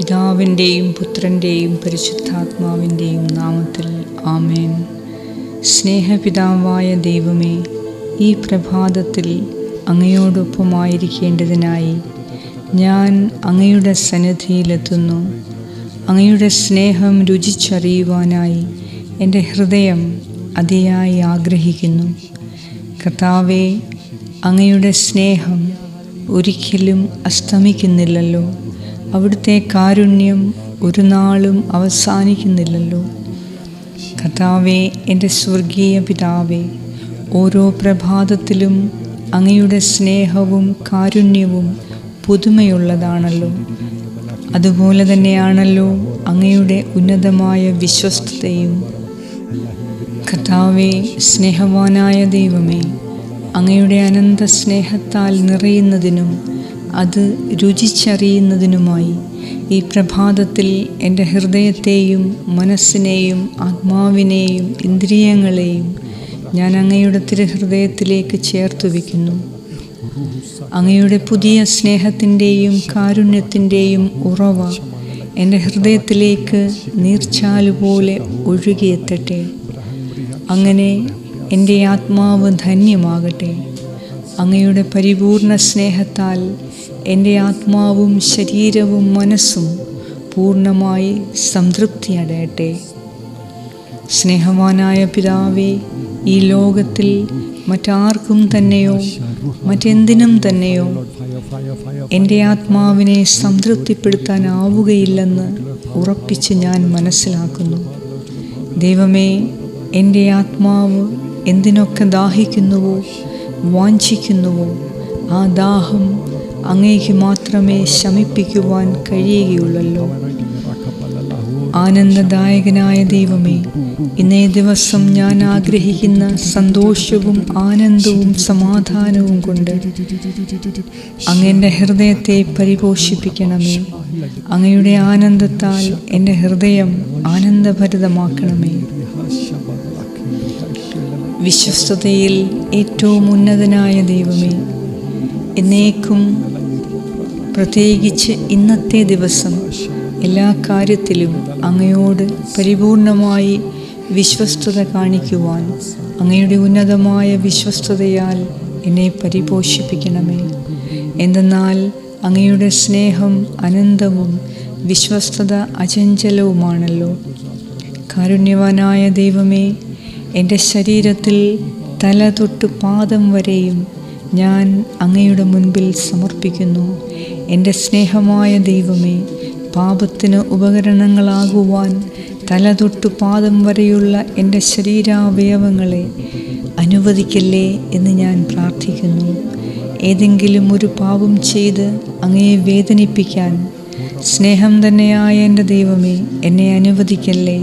പിതാവിൻ്റെയും പുത്രൻ്റെയും പരിശുദ്ധാത്മാവിൻ്റെയും നാമത്തിൽ ആമേൻ. സ്നേഹപിതാവായ ദൈവമേ, ഈ പ്രഭാതത്തിൽ അങ്ങയോടൊപ്പമായിരിക്കേണ്ടതിനായി ഞാൻ അങ്ങയുടെ സന്നിധിയിലെത്തുന്നു. അങ്ങയുടെ സ്നേഹം രുചിച്ചറിയുവാനായി എൻ്റെ ഹൃദയം അതിയായി ആഗ്രഹിക്കുന്നു. കർത്താവേ, അങ്ങയുടെ സ്നേഹം ഒരിക്കലും അസ്തമിക്കുന്നില്ലല്ലോ. അവിടുത്തെ കാരുണ്യം ഒരു നാളും അവസാനിക്കുന്നില്ലല്ലോ. കർത്താവേ, എൻ്റെ സ്വർഗീയ പിതാവേ, ഓരോ പ്രഭാതത്തിലും അങ്ങയുടെ സ്നേഹവും കാരുണ്യവും പുതുമയുള്ളതാണല്ലോ. അതുപോലെ തന്നെയാണല്ലോ അങ്ങയുടെ ഉന്നതമായ വിശ്വസ്തതയും. കർത്താവേ, സ്നേഹവാനായ ദൈവമേ, അങ്ങയുടെ അനന്ത സ്നേഹത്താൽ നിറയുന്നതിനും അത് രുചിച്ചറിയുന്നതിനുമായി ഈ പ്രഭാതത്തിൽ എൻ്റെ ഹൃദയത്തെയും മനസ്സിനെയും ആത്മാവിനെയും ഇന്ദ്രിയങ്ങളെയും ഞാൻ അങ്ങയുടെ തിരുഹൃദയത്തിലേക്ക് ചേർത്തു വയ്ക്കുന്നു. അങ്ങയുടെ പുതിയ സ്നേഹത്തിൻ്റെയും കാരുണ്യത്തിൻ്റെയും ഉറവ എൻ്റെ ഹൃദയത്തിലേക്ക് നീർച്ചാലുപോലെ ഒഴുകിയെത്തട്ടെ. അങ്ങനെ എൻ്റെ ആത്മാവ് ധന്യമാകട്ടെ. അങ്ങയുടെ പരിപൂർണ സ്നേഹത്താൽ എൻ്റെ ആത്മാവും ശരീരവും മനസ്സും പൂർണ്ണമായി സംതൃപ്തി അടയട്ടെ. സ്നേഹവാനായ പിതാവേ, ഈ ലോകത്തിൽ മറ്റാർക്കും തന്നെയോ മറ്റെന്തിനും തന്നെയോ എൻ്റെ ആത്മാവിനെ സംതൃപ്തിപ്പെടുത്താനാവുകയില്ലെന്ന് ഉറപ്പിച്ച് ഞാൻ മനസ്സിലാക്കുന്നു. ദൈവമേ, എൻ്റെ ആത്മാവ് എന്തിനൊക്കെ ദാഹിക്കുന്നുവോ വാഞ്ചിക്കുന്നുവോ ആ ദാഹം അങ്ങേക്ക് മാത്രമേ ശമിപ്പിക്കുവാൻ കഴിയുകയുള്ളല്ലോ. ആനന്ദദായകനായ ദൈവമേ, ഇന്നേ ദിവസം ഞാൻ ആഗ്രഹിക്കുന്ന സന്തോഷവും ആനന്ദവും സമാധാനവും കൊണ്ട് അങ്ങയുടെ ഹൃദയത്തെ പരിപോഷിപ്പിക്കണമേ. അങ്ങയുടെ ആനന്ദത്താൽ എൻ്റെ ഹൃദയം ആനന്ദഭരിതമാക്കണമേ. വിശ്വസ്തതയിൽ ഏറ്റവും ഉന്നതനായ ദൈവമേ, എന്നേക്കും പ്രത്യേകിച്ച് ഇന്നത്തെ ദിവസം എല്ലാ കാര്യത്തിലും അങ്ങയോട് പരിപൂർണമായി വിശ്വസ്തത കാണിക്കുവാൻ അങ്ങയുടെ ഉന്നതമായ വിശ്വസ്തതയാൽ എന്നെ പരിപോഷിപ്പിക്കണമേ. എന്തെന്നാൽ അങ്ങയുടെ സ്നേഹം അനന്തവും വിശ്വസ്തത അചഞ്ചലവുമാണല്ലോ. കാരുണ്യവാനായ ദൈവമേ, എൻ്റെ ശരീരത്തിൽ തല തൊട്ട് പാദം വരെയും ഞാൻ അങ്ങയുടെ മുൻപിൽ സമർപ്പിക്കുന്നു. എൻ്റെ സ്നേഹമായ ദൈവമേ, പാപത്തിന് ഉപകരണങ്ങളാകുവാൻ തല തൊട്ട് പാദം വരെയുള്ള എൻ്റെ ശരീരാവയവങ്ങളെ അനുവദിക്കല്ലേ എന്ന് ഞാൻ പ്രാർത്ഥിക്കുന്നു. ഏതെങ്കിലും ഒരു പാപം ചെയ്ത് അങ്ങയെ വേദനിപ്പിക്കാൻ സ്നേഹം തന്നെയായ എൻ്റെ ദൈവമേ, എന്നെ അനുവദിക്കല്ലേ.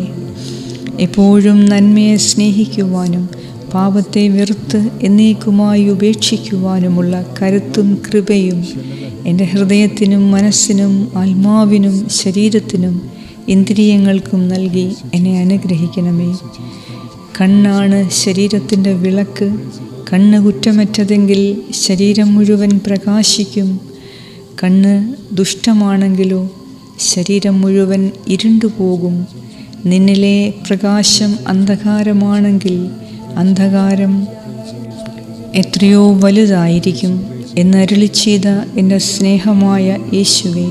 എപ്പോഴും നന്മയെ സ്നേഹിക്കുവാനും പാപത്തെ വെറുത്ത് എന്നേക്കുമായി ഉപേക്ഷിക്കുവാനുമുള്ള കരുത്തും കൃപയും എൻ്റെ ഹൃദയത്തിനും മനസ്സിനും ആത്മാവിനും ശരീരത്തിനും ഇന്ദ്രിയങ്ങൾക്കും നൽകി എന്നെ അനുഗ്രഹിക്കണമേ. കണ്ണാണ് ശരീരത്തിൻ്റെ വിളക്ക്. കണ്ണ് കുറ്റമറ്റതെങ്കിൽ ശരീരം മുഴുവൻ പ്രകാശിക്കും. കണ്ണ് ദുഷ്ടമാണെങ്കിലോ ശരീരം മുഴുവൻ ഇരുണ്ടുപോകും. നിന്നിലെ പ്രകാശം അന്ധകാരമാണെങ്കിൽ അന്ധകാരം എത്രയോ വലുതായിരിക്കും എന്നരുളി ചെയ്ത എൻ്റെ സ്നേഹമായ യേശുവേ,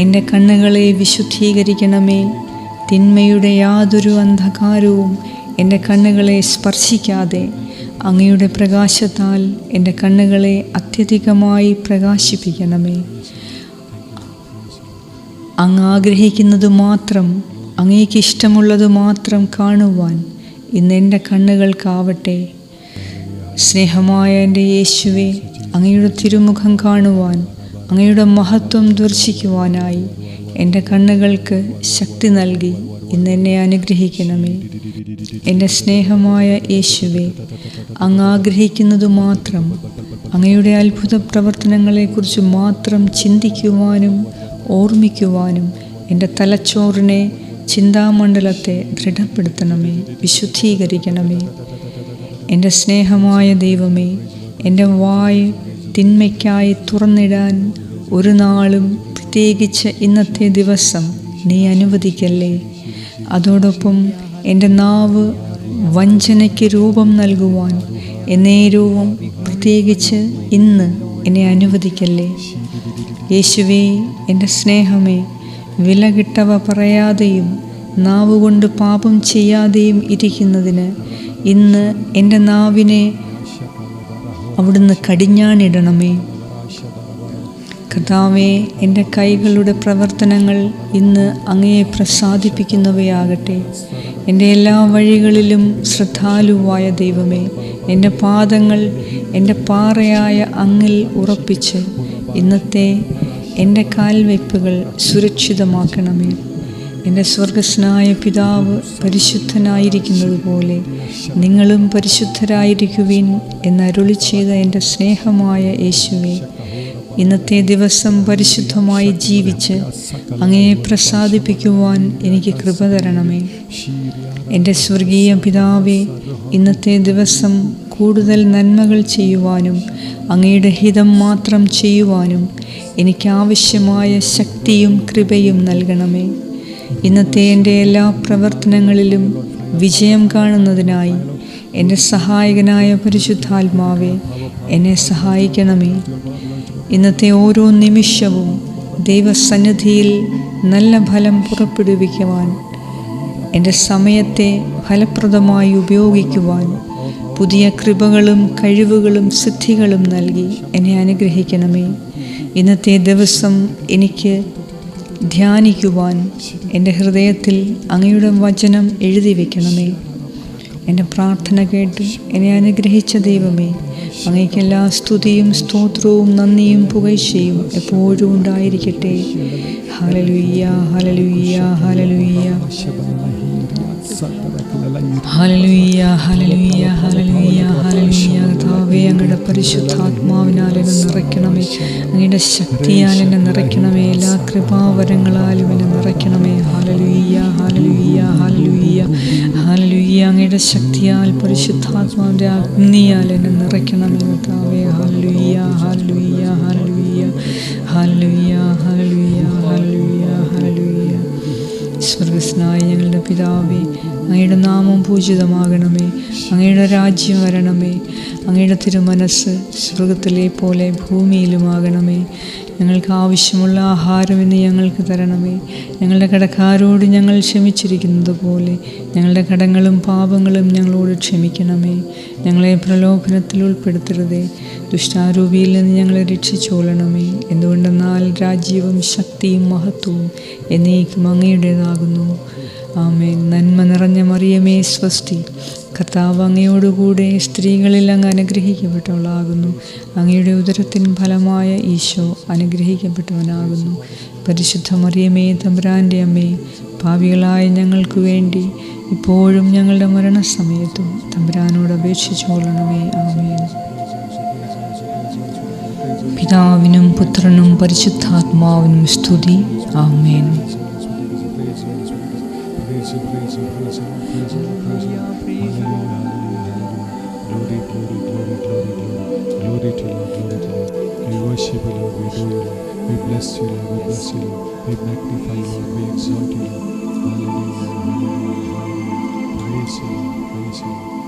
എൻ്റെ കണ്ണുകളെ വിശുദ്ധീകരിക്കണമേ. തിന്മയുടെ യാതൊരു അന്ധകാരവും എൻ്റെ കണ്ണുകളെ സ്പർശിക്കാതെ അങ്ങയുടെ പ്രകാശത്താൽ എൻ്റെ കണ്ണുകളെ അത്യധികമായി പ്രകാശിപ്പിക്കണമേ. അങ്ങ് ആഗ്രഹിക്കുന്നത് മാത്രം, അങ്ങേക്ക് ഇഷ്ടമുള്ളത് മാത്രം കാണുവാൻ ഇന്ന് എൻ്റെ കണ്ണുകൾക്കാവട്ടെ. സ്നേഹമായ എൻ്റെ യേശുവേ, അങ്ങയുടെ തിരുമുഖം കാണുവാൻ, അങ്ങയുടെ മഹത്വം ദർശിക്കുവാനായി എൻ്റെ കണ്ണുകൾക്ക് ശക്തി നൽകി ഇന്ന് എന്നെ അനുഗ്രഹിക്കണമേ. എൻ്റെ സ്നേഹമായ യേശുവേ, അങ്ങ് ആഗ്രഹിക്കുന്നത് മാത്രം, അങ്ങയുടെ അത്ഭുത പ്രവർത്തനങ്ങളെക്കുറിച്ച് മാത്രം ചിന്തിക്കുവാനും ഓർമ്മിക്കുവാനും എൻ്റെ തലച്ചോറിനെ, ചിന്താമണ്ഡലത്തെ ദൃഢപ്പെടുത്തണമേ, വിശുദ്ധീകരിക്കണമേ. എൻ്റെ സ്നേഹമായ ദൈവമേ, എൻ്റെ വായ് തിന്മയ്ക്കായി തുറന്നിടാൻ ഒരു നാളും പ്രത്യേകിച്ച് ഇന്നത്തെ ദിവസം നീ അനുവദിക്കല്ലേ. അതോടൊപ്പം എൻ്റെ നാവ് വഞ്ചനയ്ക്ക് രൂപം നൽകുവാൻ എന്നേരവും പ്രത്യേകിച്ച് ഇന്ന് എന്നെ അനുവദിക്കല്ലേ. യേശുവേ, എൻ്റെ സ്നേഹമേ, വില കിട്ടവ പറയാതെയും നാവുകൊണ്ട് പാപം ചെയ്യാതെയും ഇരിക്കുന്നതിന് ഇന്ന് എൻ്റെ നാവിനെ അവിടുന്ന് കടിഞ്ഞാണിടണമേ. കർത്താവേ, എൻ്റെ കൈകളുടെ പ്രവർത്തനങ്ങൾ ഇന്ന് അങ്ങയെ പ്രസാദിപ്പിക്കുന്നവയാകട്ടെ. എൻ്റെ എല്ലാ വഴികളിലും ശ്രദ്ധാലുവായ ദൈവമേ, എൻ്റെ പാദങ്ങൾ എൻ്റെ പാറയായ അങ്ങിൽ ഉറപ്പിച്ച് ഇന്നത്തെ എൻ്റെ കാൽവയ്പ്പുകൾ സുരക്ഷിതമാക്കണമേ. എൻ്റെ സ്വർഗസ്നായ പിതാവ് പരിശുദ്ധനായിരിക്കുന്നത് പോലെ നിങ്ങളും പരിശുദ്ധരായിരിക്കുവിൻ എന്നരുളി ചെയ്ത എൻ്റെ സ്നേഹമായ യേശുവേ, ഇന്നത്തെ ദിവസം പരിശുദ്ധമായി ജീവിച്ച് അങ്ങയെ പ്രസാദിപ്പിക്കുവാൻ എനിക്ക് കൃപ തരണമേ. എൻ്റെ സ്വർഗീയ പിതാവേ, ഇന്നത്തെ ദിവസം കൂടുതൽ നന്മകൾ ചെയ്യുവാനും അങ്ങയുടെ ഹിതം മാത്രം ചെയ്യുവാനും എനിക്കാവശ്യമായ ശക്തിയും കൃപയും നൽകണമേ. ഇന്നത്തെ എൻ്റെ എല്ലാ പ്രവർത്തനങ്ങളിലും വിജയം കാണുന്നതിനായി എൻ്റെ സഹായകനായ പരിശുദ്ധാത്മാവേ, എന്നെ സഹായിക്കണമേ. ഇന്നത്തെ ഓരോ നിമിഷവും ദൈവസന്നിധിയിൽ നല്ല ഫലം പുറപ്പെടുവിക്കുവാൻ, എൻ്റെ സമയത്തെ ഫലപ്രദമായി ഉപയോഗിക്കുവാൻ പുതിയ കൃപകളും കഴിവുകളും സിദ്ധികളും നൽകി എന്നെ അനുഗ്രഹിക്കണമേ. ഇന്നത്തെ ദിവസം എനിക്ക് ധ്യാനിക്കുവാൻ എൻ്റെ ഹൃദയത്തിൽ അങ്ങയുടെ വചനം എഴുതി വയ്ക്കണമേ. എൻ്റെ പ്രാർത്ഥന കേട്ട് എന്നെ അനുഗ്രഹിച്ച ദൈവമേ, അങ്ങേക്ക് എല്ലാ സ്തുതിയും സ്തോത്രവും നന്ദിയും പുകഴ്ചയും എപ്പോഴും ഉണ്ടായിരിക്കട്ടെ. ഹല്ലേലൂയ, ഹല്ലേലൂയ, ഹല്ലേലൂയ, ഹല്ലേലൂയ, ഹല്ലേലൂയ, ഹല്ലേലൂയ, ഹല്ലേലൂയ. കർത്താവേ, അങ്ങയുടെ പരിശുദ്ധാത്മാവിനാൽ എന്നെ നിറയ്ക്കണമേ. അങ്ങയുടെ ശക്തിയാൽ എന്നെ നിറയ്ക്കണമേ. എല്ലാ കൃപാവരങ്ങളാലും എന്നെ നിറയ്ക്കണമേ. ഹല്ലേലൂയ, ഹല്ലേലൂയ, ഹല്ലേലൂയ, ഹല്ലേലൂയ. അങ്ങയുടെ ശക്തിയാൽ പരിശുദ്ധാത്മാവിൻ്റെ അഗ്നിയാൽ എന്നെ നിറയ്ക്കണമേ കർത്താവേ. ഹല്ലേലൂയ, ഹല്ലേലൂയ, ഹല്ലേലൂയ, ഹല്ലേലൂയ, ഹല്ലേലൂയ, ഹല്ലേലൂയ, ഹല്ലേലൂയ. സ്വർഗ്ഗസ്ഥനായ ഞങ്ങളുടെ പിതാവേ, അങ്ങയുടെ നാമം പൂജിതമാകണമേ. അങ്ങയുടെ രാജ്യം വരണമേ. അങ്ങയുടെ തിരുമനസ്സ് സ്വർഗത്തിലെ പോലെ ഭൂമിയിലുമാകണമേ. ഞങ്ങൾക്ക് ആവശ്യമുള്ള ആഹാരം ഇന്ന് ഞങ്ങൾക്ക് തരണമേ. ഞങ്ങളുടെ കടക്കാരോട് ഞങ്ങൾ ക്ഷമിച്ചിരിക്കുന്നത് പോലെ ഞങ്ങളുടെ കടങ്ങളും പാപങ്ങളും ഞങ്ങളോട് ക്ഷമിക്കണമേ. ഞങ്ങളെ പ്രലോഭനത്തിൽ ഉൾപ്പെടുത്തരുതേ, ദുഷ്ടാരൂപിയിൽ നിന്ന് ഞങ്ങളെ രക്ഷിച്ചോളണമേ. എന്തുകൊണ്ടെന്നാൽ രാജ്യവും ശക്തിയും മഹത്വവും എന്നേക്കും അങ്ങയുടേതാകുന്നു. ആമേൻ. നന്മ നിറഞ്ഞ മറിയമേ സ്വസ്തി, കർത്താവ് അങ്ങയോടുകൂടെ സ്ത്രീകളിൽ അങ്ങ് അനുഗ്രഹിക്കപ്പെട്ടവളാകുന്നു. അങ്ങയുടെ ഉദരത്തിൻ ഫലമായ ഈശോ അനുഗ്രഹിക്കപ്പെട്ടവനാകുന്നു. പരിശുദ്ധ മറിയമേ, തമ്പുരാൻ്റെ അമ്മേ, പാപികളായ ഞങ്ങൾക്ക് വേണ്ടി ഇപ്പോഴും ഞങ്ങളുടെ മരണസമയത്തും തമ്പുരാനോട് അപേക്ഷിച്ചുകൊള്ളണമേ. ആമേൻ. പിതാവിനും പുത്രനും പരിശുദ്ധാത്മാവിനും സ്തുതി. ആമേൻ. Glory to you, glory to you. We worship you, Lord. We adore you, Lord. We bless you, Lord. We bless you, Lord. We magnify you, Lord. We exalt you, Lord. Hallelujah, hallelujah, hallelujah. Praise you, Lord. Praise you, Lord.